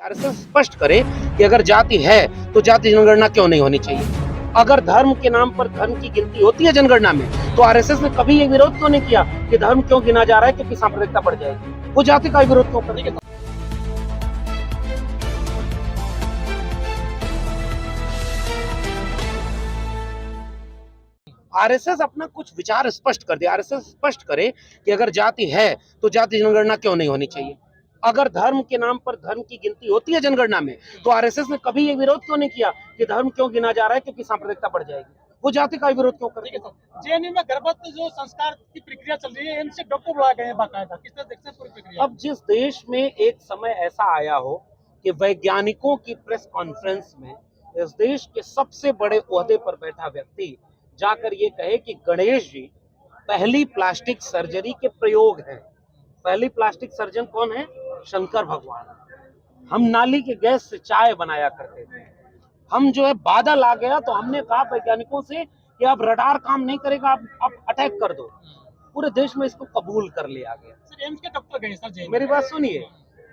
RSS स्पष्ट करे कि अगर जाति है तो जाति जनगणना क्यों नहीं होनी चाहिए। अगर धर्म के नाम पर धर्म की गिनती होती है जनगणना में, तो आरएसएस ने कभी ये विरोध क्यों नहीं किया कि धर्म क्यों गिना जा रहा है, क्योंकि सांप्रदायिकता बढ़ जाएगी। वो जाति का विरोध क्यों करेंगे? आरएसएस अपना कुछ विचार स्पष्ट कर दे। आरएसएस स्पष्ट करे कि अगर जाति है तो जाति जनगणना क्यों नहीं होनी चाहिए। अगर धर्म के नाम पर धर्म की गिनती होती है जनगणना में, तो आरएसएस ने कभी ये विरोध क्यों नहीं किया कि धर्म क्यों गिना जा रहा है, क्योंकि सांप्रदायिकता बढ़ जाएगी। वो जाति का विरोध क्यों करेंगे? जेएनयू में गर्भस्थ जो संस्कार की प्रक्रिया चल रही है, इनसे डॉक्टर बुलाए गए हैं बाकायदा, किस तरह देखते हैं पूरी प्रक्रिया? अब जिस देश में एक समय ऐसा आया हो कि वैज्ञानिकों की प्रेस कॉन्फ्रेंस में इस देश के सबसे बड़े ओहदे पर बैठा व्यक्ति जाकर ये कहे कि गणेश जी पहली प्लास्टिक सर्जरी के प्रयोग हैं। पहली प्लास्टिक सर्जन कौन है? शंकर भगवान। हम नाली के गैस से चाय बनाया करते थे। हम जो है बादल आ गया तो हमने कहा वैज्ञानिकों से कि अब रडार काम नहीं करेगा, आप अटैक कर दो। पूरे देश में इसको कबूल कर लिया गया। सर एम्स के डॉक्टर गए सर जेएनयू। मेरी बात सुनिए,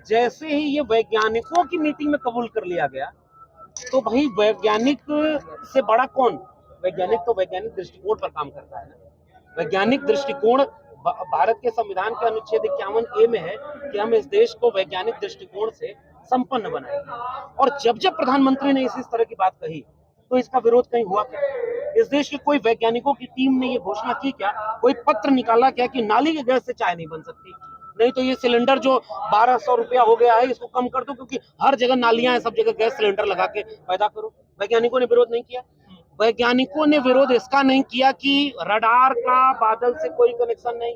जैसे ही ये वैज्ञानिकों की मीटिंग में कबूल कर लिया गया, तो भाई वैज्ञानिक से बड़ा कौन? वैज्ञानिक तो वैज्ञानिक दृष्टिकोण पर काम करता है ना। वैज्ञानिक दृष्टिकोण भारत के संविधान के अनुच्छेद 51A में है कि हम इस देश को वैज्ञानिक दृष्टिकोण से संपन्न बनाएंगे। और जब जब प्रधानमंत्री ने इस तरह की बात कही, तो इसका विरोध कहीं हुआ क्या? इस देश के कोई वैज्ञानिकों की टीम ने ये घोषणा की क्या? कोई पत्र निकाला क्या कि नाली के गैस से चाय नहीं बन सकती? नहीं तो ये सिलेंडर जो 1200 रुपया हो गया है, इसको कम कर दो, क्योंकि हर जगह नालियां हैं, सब जगह गैस सिलेंडर लगा के पैदा करो। वैज्ञानिकों ने विरोध नहीं किया। वैज्ञानिकों ने विरोध इसका नहीं किया कि रडार का बादल से कोई कनेक्शन नहीं।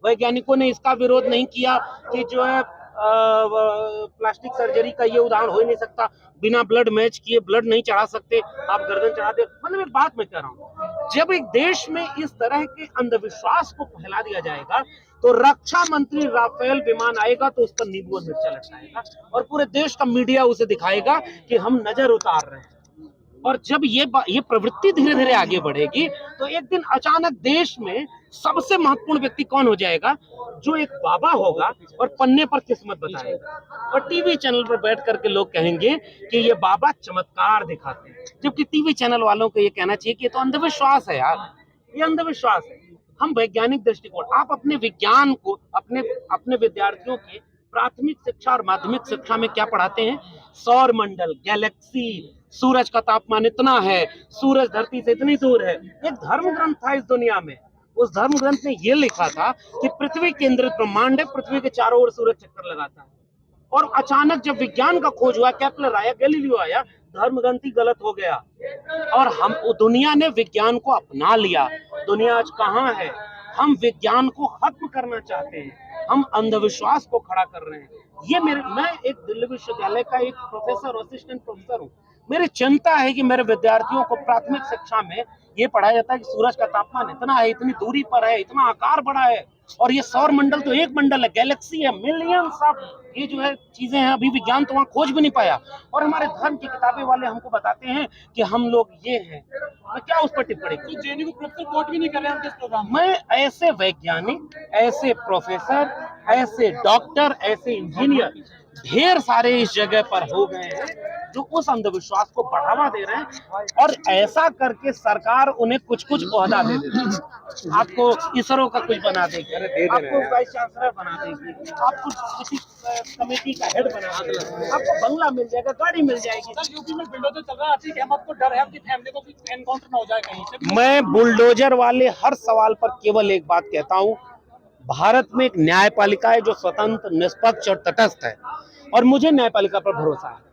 वैज्ञानिकों ने इसका विरोध नहीं किया कि जो है प्लास्टिक सर्जरी का ये उदाहरण हो ही नहीं सकता, बिना ब्लड मैच किए ब्लड नहीं चढ़ा सकते, आप गर्दन चढ़ा दे। मतलब एक बात मैं कह रहा हूँ, जब एक देश में इस तरह के अंधविश्वास को फैला दिया जाएगा, तो रक्षा मंत्री राफेल विमान आएगा तो उस पर नींबू और मिर्चा लटकाएगा और पूरे देश का मीडिया उसे दिखाएगा कि हम नजर उतार रहे हैं। और जब ये प्रवृत्ति धीरे धीरे आगे बढ़ेगी, तो एक दिन अचानक देश में सबसे महत्वपूर्ण व्यक्ति कौन हो जाएगा? जो एक बाबा होगा और पन्ने पर किस्मत बताएगा, और टीवी चैनल पर बैठ करके लोग कहेंगे कि ये बाबा चमत्कार दिखाते हैं। जबकि टीवी चैनल वालों को ये कहना चाहिए कि ये तो अंधविश्वास है यार, ये अंधविश्वास है। हम वैज्ञानिक दृष्टिकोण, आप अपने विज्ञान को अपने विद्यार्थियों के प्राथमिक शिक्षा और माध्यमिक शिक्षा में क्या पढ़ाते हैं? सौर मंडल, गैलेक्सी, सूरज का तापमान इतना है, सूरज धरती से इतनी दूर है। एक धर्म ग्रंथ था इस दुनिया में, उस धर्म ग्रंथ ने यह लिखा था कि पृथ्वी केंद्रित ब्रह्मांड है, पृथ्वी के चारों ओर सूरज चक्कर लगाता है। और अचानक जब विज्ञान का खोज हुआ, केपलर आया, गैलीलियो आया, धर्म ग्रंथ ही गलत हो गया और दुनिया ने विज्ञान को अपना लिया। दुनिया आज कहाँ है? हम विज्ञान को खत्म करना चाहते हैं, हम अंधविश्वास को खड़ा कर रहे हैं। मैं एक दिल्ली विश्वविद्यालय का एक प्रोफेसर, असिस्टेंट प्रोफेसर हूँ। मेरी चिंता है कि मेरे विद्यार्थियों को प्राथमिक शिक्षा में ये पढ़ाया जाता है कि सूरज का तापमान इतना है, इतनी दूरी पर है, इतना आकार बड़ा है, और ये सौर मंडल तो एक मंडल है, गैलेक्सी है, मिलियंस ऑफ ये जो है चीजें हैं, अभी विज्ञान तो वहां खोज भी नहीं पाया। और हमारे धर्म की किताबें वाले हमको बताते हैं कि हम लोग ये हैं। मैं क्या उस पर टिप्पणी करूं? तो जेएनयू को प्रोफेसर कोट भी नहीं कर रहे हैं हम इस प्रोग्राम में। मैं ऐसे वैज्ञानिक, ऐसे प्रोफेसर, ऐसे डॉक्टर, ऐसे इंजीनियर ढेर सारे इस जगह पर हो गए हैं जो उस अंधविश्वास को बढ़ावा दे रहे हैं, और ऐसा करके सरकार उन्हें कुछ कुछ ओहदा दे देती है। आपको इसरो का कुछ बना देगी, आपको वाइस चांसलर बना देगी, आपको किसी कमेटी का हेड बना देगी, आपको बंगला मिल जाएगा, गाड़ी मिल जाएगी। सर यूपी में बुलडोजर चल रहा है, आतिक अहमद को डर है आपकी फैमिली को भी एनकाउंटर ना हो जाए कहीं से। मैं बुलडोजर वाले हर सवाल पर केवल एक बात कहता हूं, भारत में एक न्यायपालिका है जो स्वतंत्र, निष्पक्ष और तटस्थ है, और मुझे न्यायपालिका पर भरोसा है।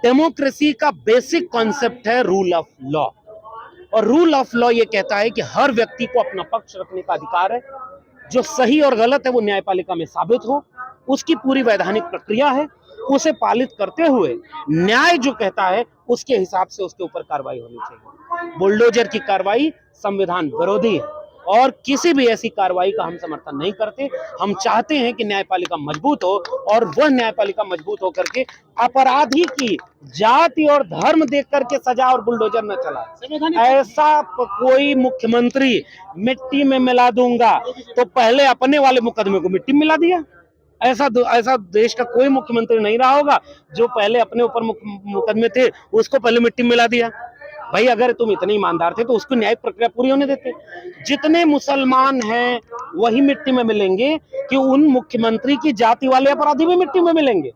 डेमोक्रेसी का बेसिक कॉन्सेप्ट है रूल ऑफ लॉ, और रूल ऑफ लॉ ये कहता है कि हर व्यक्ति को अपना पक्ष रखने का अधिकार है। जो सही और गलत है वो न्यायपालिका में साबित हो, उसकी पूरी वैधानिक प्रक्रिया है, उसे पालित करते हुए न्याय जो कहता है उसके हिसाब से उसके ऊपर कार्रवाई होनी चाहिए। बुलडोजर की कार्रवाई संविधान विरोधी है, और किसी भी ऐसी कार्रवाई का हम समर्थन नहीं करते। हम चाहते हैं कि न्यायपालिका मजबूत हो, और वह न्यायपालिका मजबूत होकर के अपराधी की जाति और धर्म देख करके सजा और बुलडोजर न चला। ऐसा कोई मुख्यमंत्री मिट्टी में मिला दूंगा तो पहले अपने वाले मुकदमे को मिट्टी में मिला दिया, ऐसा देश का कोई मुख्यमंत्री नहीं रहा होगा जो पहले अपने ऊपर मुकदमे थे उसको पहले मिट्टी में मिला दिया। भाई अगर तुम इतने ईमानदार थे तो उसको न्यायिक प्रक्रिया पूरी होने देते। जितने मुसलमान हैं वही मिट्टी में मिलेंगे कि उन मुख्यमंत्री की जाति वाले अपराधी भी मिट्टी में मिलेंगे।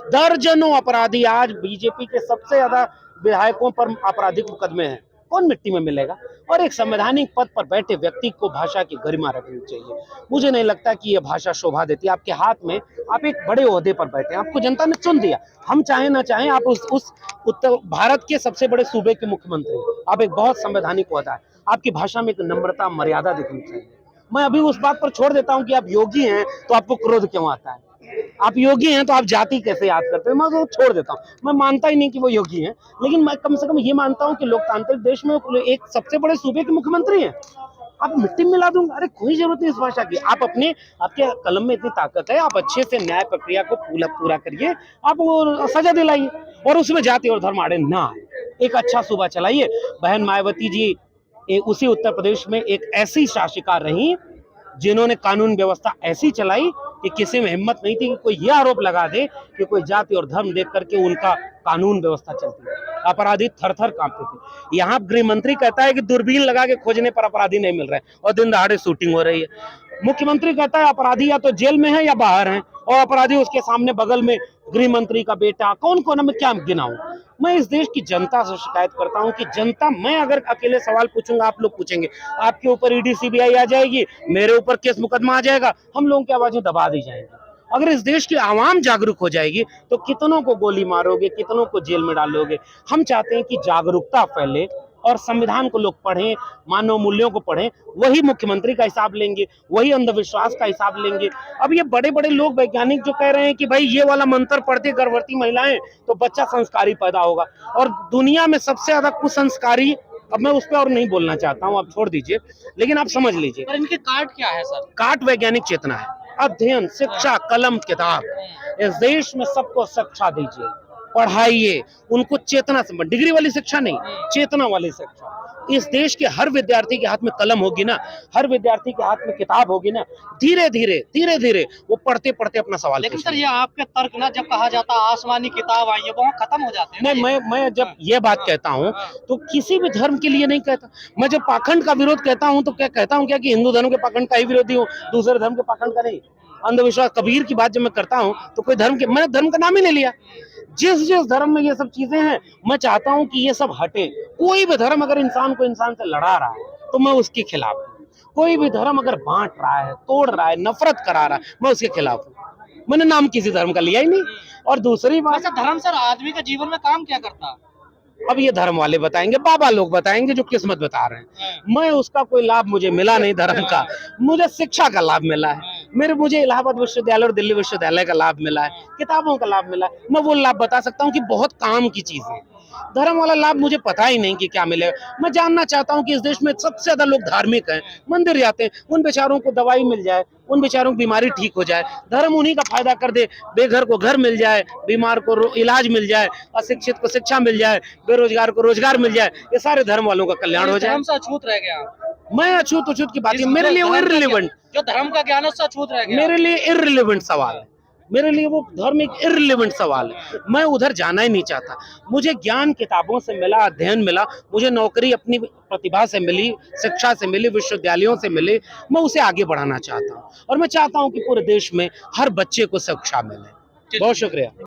दर्जनों अपराधी आज बीजेपी के सबसे ज्यादा विधायकों पर आपराधिक मुकदमे हैं, कौन मिट्टी में मिलेगा? और एक संवैधानिक पद पर बैठे व्यक्ति को भाषा की गरिमा रखनी चाहिए। मुझे नहीं लगता कि यह भाषा शोभा देती है। आपके हाथ में, आप एक बड़े ओहदे पर बैठे हैं, आपको जनता ने चुन दिया, हम चाहे ना चाहे आप उस उत्तर भारत के सबसे बड़े सूबे के मुख्यमंत्री, आप एक बहुत संवैधानिक ओहदा है, आपकी भाषा में एक नम्रता मर्यादा दिखनी चाहिए। मैं अभी उस बात पर छोड़ देता हूं कि आप योगी हैं तो आपको क्रोध क्यों आता है, आप योगी हैं तो आप जाति कैसे याद करते हैं, मैं वो छोड़ देता हूँ। मैं मानता ही नहीं कि वो योगी हैं, लेकिन मैं कम से कम ये मानता हूँ कि लोकतांत्रिक देश में एक सबसे बड़े सूबे के मुख्यमंत्री हैं, आप मिट्टी में मिला दूंगा, अरे कोई जरूरत नहीं इस भाषा की। आप आपके कलम में इतनी ताकत है, आप अच्छे से न्याय प्रक्रिया को पूरा करिए, आप वो सजा दिलाइए और उसमें जाति और धर्म आड़े ना आए, एक अच्छा सूबा चलाइए। बहन मायावती जी उसी उत्तर प्रदेश में एक ऐसी शासिका रही जिन्होंने कानून व्यवस्था ऐसी चलाई कि किसी में हिम्मत नहीं थी कि कोई यह आरोप लगा दे कि कोई जाति और धर्म देख करके उनका कानून व्यवस्था चलती है। अपराधी थर थर कांपते थे। यहाँ गृह मंत्री कहता है कि दूरबीन लगा के खोजने पर अपराधी नहीं मिल रहे और दिन दहाड़े शूटिंग हो रही है। मुख्यमंत्री कहता है अपराधी या तो जेल में है या बाहर हैं, और अपराधी उसके सामने बगल में गृह मंत्री का बेटा, कौन कौन, मैं क्या गिनाऊं। मैं इस देश की जनता से शिकायत करता हूं कि जनता, मैं अगर अकेले सवाल पूछूंगा, आप लोग पूछेंगे, आपके ऊपर ईडी सीबीआई आ जाएगी, मेरे ऊपर केस मुकदमा आ जाएगा, हम लोगों की आवाजें दबा दी जाएंगी। अगर इस देश की आवाम जागरूक हो जाएगी तो कितनों को गोली मारोगे, कितनों को जेल में डालोगे। हम चाहते हैं कि जागरूकता फैले और संविधान को लोग पढ़ें, मानव मूल्यों को पढ़ें, वही मुख्यमंत्री का हिसाब लेंगे, वही अंधविश्वास का हिसाब लेंगे। अब ये बड़े बड़े लोग वैज्ञानिक जो कह रहे हैं कि भाई ये वाला मंत्र पढ़ते गर्भवती महिलाएं तो बच्चा संस्कारी पैदा होगा, और दुनिया में सबसे ज्यादा कुसंस्कारी, अब मैं उस पर और नहीं बोलना चाहता हूं, आप छोड़ दीजिए, लेकिन आप समझ लीजिए। पर इनके काट क्या है सर? काट वैज्ञानिक चेतना है, अध्ययन, शिक्षा, कलम, किताब। इस देश में सबको शिक्षा दीजिए, पढ़ाइए, उनको चेतना से, डिग्री वाली शिक्षा नहीं, चेतना वाली शिक्षा। इस देश के हर विद्यार्थी के हाथ में कलम होगी ना, हर विद्यार्थी के हाथ में किताब होगी ना, धीरे धीरे वो पढ़ते पढ़ते अपना सवाल। लेकिन सर ये आपके तर्क ना, जब कहा जाता है आसमानी किताब आई है, वो खत्म हो जाते हैं। मैं जब ये बात कहता हूँ तो किसी भी धर्म के लिए नहीं कहता। मैं जब पाखंड का विरोध कहता हूँ तो क्या कहता हूँ, क्या कि हिंदू धर्म के पाखंड का ही विरोधी हूँ, दूसरे धर्म के पाखंड का नहीं। अंधविश्वास, कबीर की बात जब मैं करता हूँ तो कोई धर्म के, मैंने धर्म का नाम ही ले लिया। जिस धर्म में ये सब चीजें हैं, मैं चाहता हूं कि ये सब हटे। कोई भी धर्म अगर इंसान को इंसान से लड़ा रहा है तो मैं उसके खिलाफ हूं। कोई भी धर्म अगर बांट रहा है, तोड़ रहा है, नफरत करा रहा है, मैं उसके खिलाफ हूं। मैंने नाम किसी धर्म का लिया ही नहीं। और दूसरी बात, धर्म सर आदमी के जीवन में काम क्या करता है? अब ये धर्म वाले बताएंगे, बाबा लोग बताएंगे जो किस्मत बता रहे हैं। मैं उसका कोई लाभ मुझे मिला नहीं धर्म का, मुझे शिक्षा का लाभ मिला है। मुझे इलाहाबाद विश्वविद्यालय और दिल्ली विश्वविद्यालय का लाभ मिला है, किताबों का लाभ मिला है। मैं वो लाभ बता सकता हूँ कि बहुत काम की चीजें। धर्म वाला लाभ मुझे पता ही नहीं कि क्या मिलेगा। मैं जानना चाहता हूँ कि इस देश में सबसे ज्यादा लोग धार्मिक हैं, मंदिर जाते हैं, उन बेचारों को दवाई मिल जाए, उन बेचारों की बीमारी ठीक हो जाए, धर्म उन्हीं का फायदा कर दे, बेघर को घर मिल जाए, बीमार को इलाज मिल जाए, अशिक्षित को शिक्षा मिल जाए, बेरोजगार को रोजगार मिल जाए, ये सारे धर्म वालों का कल्याण हो जाए। अछूत रह गया। मैं अछूत की बात, मेरे लिए वो इररिलेवेंट, जो धर्म का ज्ञान है उससे अछूत रह गया। मेरे लिए इररिलेवेंट सवाल है, मेरे लिए वो धर्म एक इररिलेवेंट सवाल है। मैं उधर जाना ही नहीं चाहता। मुझे ज्ञान किताबों से मिला, अध्ययन मिला, मुझे नौकरी अपनी प्रतिभा से मिली, शिक्षा से मिली, विश्वविद्यालयों से मिली। मैं उसे आगे बढ़ाना चाहता हूँ और मैं चाहता हूँ कि पूरे देश में हर बच्चे को शिक्षा मिले। बहुत शुक्रिया।